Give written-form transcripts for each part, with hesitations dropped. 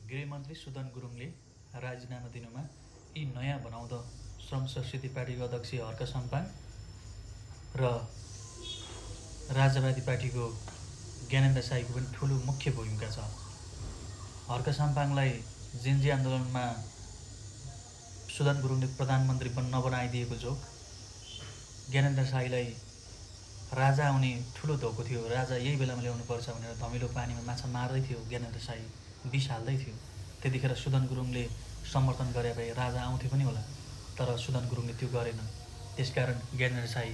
गृहमन्त्री सुदन गुरुङले राजीनामा दिनुमा यी नयाँ बनाउँदो श्रम संस्कृति पार्टीको अध्यक्ष हर्क साम्पाङ र राजावादी पार्टीको ज्ञानेन्द्र साईको पनि ठुलो मुख्य भूमिका छ। हर्क साम्पाङलाई जेन्जी आन्दोलनमा सुदन गुरुङले प्रधानमन्त्री नबनाइदिएको जोग, ज्ञानेन्द्र साईलाई राजा आउने ठुलो धोको थियो, राजा यही बेलामा ल्याउनुपर्छ भनेर धमिलो पानीमा माछा मार्दै थियो ज्ञानेन्द्र साई, विष हाल्दै थियो। त्यतिखेर सुदन गुरुङले समर्थन गरे भए राजा आउँथ्यो पनि होला, तर सुदन गुरुङले त्यो गरेन। त्यसकारण ज्ञानेन्द्र साई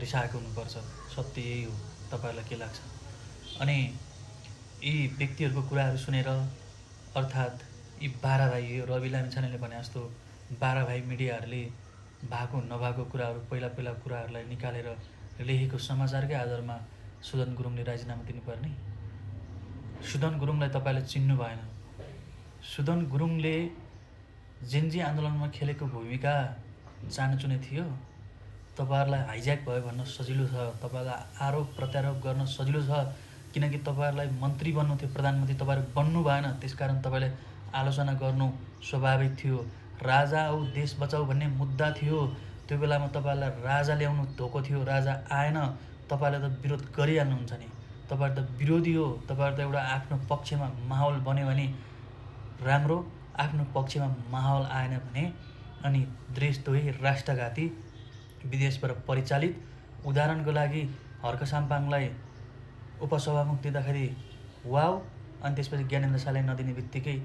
रिसाएको हुनुपर्छ। सत्य यही हो। तपाईँहरूलाई के लाग्छ? अनि यी व्यक्तिहरूको कुराहरू सुनेर, अर्थात् यी 12 भाइ, यो रवि लामिछानेले भने जस्तो 12 भाइ मिडियाहरूले भएको नभएको कुराहरू पहिला कुराहरूलाई निकालेर लेखेको समाचारकै आधारमा सुदन गुरुङले राजीनामा दिनुपर्ने। सुदन गुरुङलाई तपाईँले चिन्नु भएन। सुदन गुरुङले जेन्जी आन्दोलनमा खेलेको भूमिका चानचुने थियो। तपाईँहरूलाई हाइज्याक भयो भन्न सजिलो छ, तपाईँलाई आरोप प्रत्यारोप गर्न सजिलो छ, किनकि तपाईँहरूलाई मन्त्री बन्नु थियो, प्रधानमन्त्री तपाईँहरू बन्नु भएन। त्यसकारण तपाईँले आलोचना गर्नु स्वाभाविक थियो। राजा औ देश बचाऊ भन्ने मुद्दा थियो। त्यो बेलामा तपाईँहरूलाई राजा ल्याउनु धोको थियो, राजा आएन। तपाईँले त विरोध गरिहाल्नुहुन्छ नि। तपाईँहरू त विरोधी हो। तपाईँहरू त एउटा आफ्नो पक्षमा माहौल बन्यो भने राम्रो, आफ्नो पक्षमा माहौल आएन भने अनि देशद्रोही, राष्ट्रघाती, विदेशबाट परिचालित। उदाहरणको लागि हर्क साम्पाङलाई उपसभामुख दिँदाखेरि वाउ, अनि त्यसपछि ज्ञानेन्द्र साईलाई नदिने बित्तिकै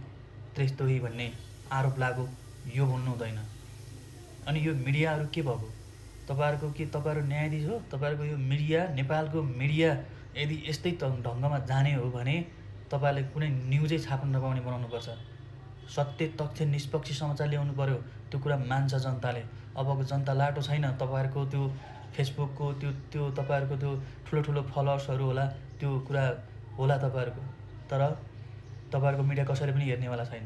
देशद्रोही भन्ने आरोप लाग्यो। यो भन्नु हुँदैन। अनि यो मिडियाहरू के भएको? तपाईँहरूको के तपाईँहरू न्यायाधीश हो? तपाईँहरूको यो मिडिया, नेपालको मिडिया यदि यस्तै ढङ्गमा जाने हो भने तपाईँहरूले कुनै न्युजै छाप्न नपाउने बनाउनुपर्छ। सत्य, तथ्य, निष्पक्ष समाचार ल्याउनु पर्यो। त्यो कुरा मान्छ जनताले। अबको जनता लाटो छैन। तपाईँहरूको त्यो फेसबुकको त्यो तपाईँहरूको त्यो ठुलो फलोवर्सहरू होला, त्यो कुरा होला तपाईँहरूको, तर तपाईँहरूको मिडिया कसैले पनि हेर्नेवाला छैन।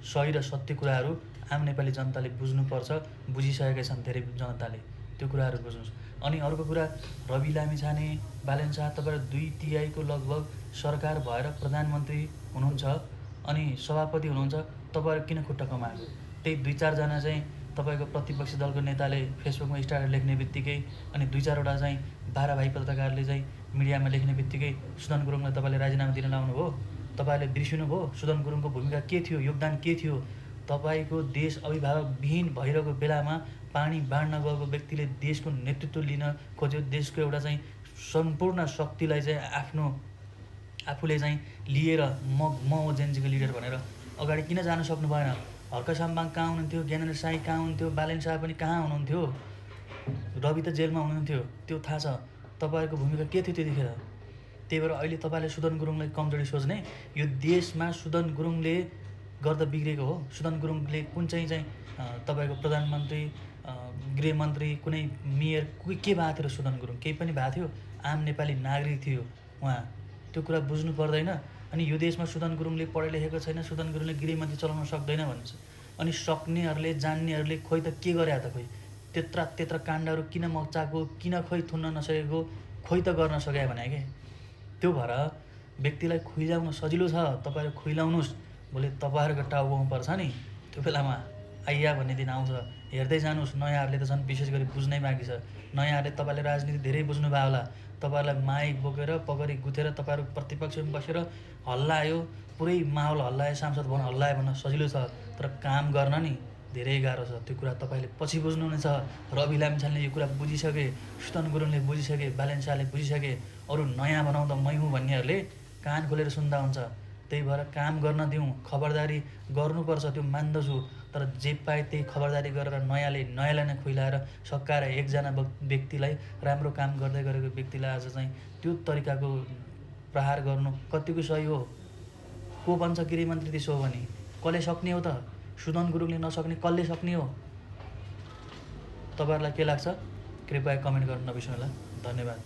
सही र सत्य कुराहरू आम नेपाली जनताले बुझ्नुपर्छ। बुझिसकेका छन् धेरै जनताले। त्यो कुराहरू बुझ्नुहोस्। अनि अर्को कुरा, रवि लामिछाने, बालेन शाह, तपाईँहरू 2/3 लगभग सरकार भएर प्रधानमन्त्री हुनुहुन्छ अनि सभापति हुनुहुन्छ। तपाईँहरू किन खुट्टा कमाएको? त्यही 2-4 जना चाहिँ तपाईँको प्रतिपक्षी दलको नेताले फेसबुकमा स्टार लेख्ने बित्तिकै अनि 2-4वटा चाहिँ 12 भाइ पत्रकारले चाहिँ मिडियामा लेख्ने बित्तिकै सुदन गुरुङलाई तपाईँले राजीनामा दिन लाउनु भयो। तपाईँले बिर्सिनु भयो सुदन गुरुङको भूमिका के थियो, योगदान के थियो। तपाईँको देश अभिभावकविहीन भइरहेको बेलामा पानी बाँड्न गएको व्यक्तिले देशको नेतृत्व लिन खोज्यो। देशको एउटा चाहिँ सम्पूर्ण शक्तिलाई चाहिँ आफूले चाहिँ लिएर म जेन्जीको लिडर भनेर अगाडि किन जान सक्नु भएन? हर्क साम्पाङ कहाँ हुनुहुन्थ्यो? ज्ञानेन्द्र साई कहाँ हुनुहुन्थ्यो? बालेन शाह पनि कहाँ हुनुहुन्थ्यो? रवि त जेलमा हुनुहुन्थ्यो, त्यो थाहा छ। तपाईँहरूको भूमिका के थियो त्यतिखेर? त्यही भएर अहिले तपाईँले सुदन गुरुङलाई कमजोरी सोच्ने। यो देशमा सुदन गुरुङले गर्दा बिग्रेको हो। सुदन गुरुङले कुन चाहिँ तपाईँको प्रधानमन्त्री, गृहमन्त्री, कुनै मेयर के भएको थियो र सुदन गुरुङ? केही पनि भएको थियो? आम नेपाली नागरिक थियो उहाँ। त्यो कुरा बुझ्नु पर्दैन। अनि यो देशमा सुदन गुरुङले पढे लेखेको छैन, सुदन गुरुङले गृहमन्त्री चलाउन सक्दैन भन्छ। अनि सक्नेहरूले, जान्नेहरूले खोइ त के गरे त? खोइ त्यत्र काण्डहरू किन मचाएको, किन खोइ थुन्न नसकेको, खोइ त गर्न सके भने के? त्यो भएर व्यक्तिलाई खुइलाउन सजिलो छ। तपाईँहरू खुइलाउनुहोस्। भोलि तपाईँहरूको टाउकोमा पर्छ नि, त्यो बेलामा आइया भन्ने दिन आउँछ। हेर्दै जानुहोस्। नयाँहरूले त झन् विशेष गरी बुझ्नै बाँकी छ। नयाँहरूले तपाईँले राजनीति धेरै बुझ्नुभयो होला। तपाईँहरूलाई माइक बोकेर पगडी गुथेर तपाईँहरू प्रतिपक्षमा बसेर हल्लायो, पुरै माहौल हल्लायो, सांसद भवन हल्लायो भन्न सजिलो छ, तर काम गर्न नि धेरै गाह्रो छ। त्यो कुरा तपाईँले पछि बुझ्नुहुनेछ। रवि लामिछानेले यो कुरा बुझिसके, सुदन गुरुङले बुझिसके, बालेन शाहले बुझिसके। अरू नयाँ बनाउँदा मै हुँ भन्नेहरूले कान खोलेर सुन्दा हुन्छ। त्यही भएर काम गर्न दिउँ, खबरदारी गर्नुपर्छ, त्यो मान्दछु। तर जे पाए त्यही खबरदारी गरेर नयाँलाई नै खुइलाएर सकाएर एकजना व्यक्तिलाई, राम्रो काम गर्दै गरेको व्यक्तिलाई आज चाहिँ त्यो तरिकाको प्रहार गर्नु कतिको सही हो? को बन्छ गृहमन्त्री त्यसो हो भने? कसले सक्ने हो त? सुदन गुरुङले नसक्ने कसले सक्ने हो? तपाईँहरूलाई के लाग्छ? कृपया कमेन्ट गर्न नबिर्सनु होला। धन्यवाद।